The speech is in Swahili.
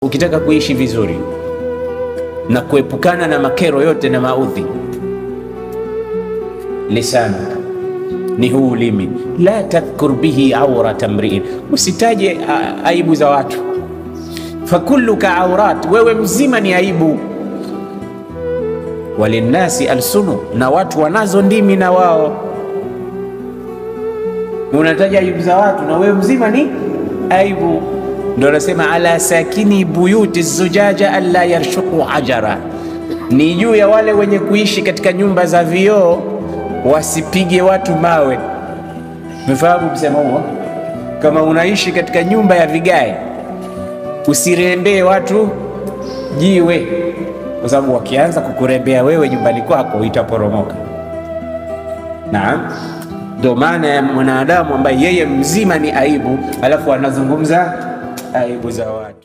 Ukitaka kuishi vizuri na kuepukana na makero yote na maudhi, lisanu ni huu ulimi. La tadhkur bihi awrata mri'in, usitaje aibu za watu. Fakulluka awrat, wewe mzima ni aibu. Walinnasi alsunu, na watu wanazo ndimi na wao. Unataja aibu za watu na wewe mzima ni aibu. Ndio anasema ala sakini buyuti zujaja alla yarshuqu ajara, ni juu ya wale wenye kuishi katika nyumba za vioo wasipige watu mawe. Mfahamu msemo huo? Kama unaishi katika nyumba ya vigae usirembee watu jiwe, kwa sababu wakianza kukurembea wewe nyumbani kwako itaporomoka. Naam, ndio maana ya mwanadamu ambaye yeye mzima ni aibu, alafu anazungumza aibu za watu.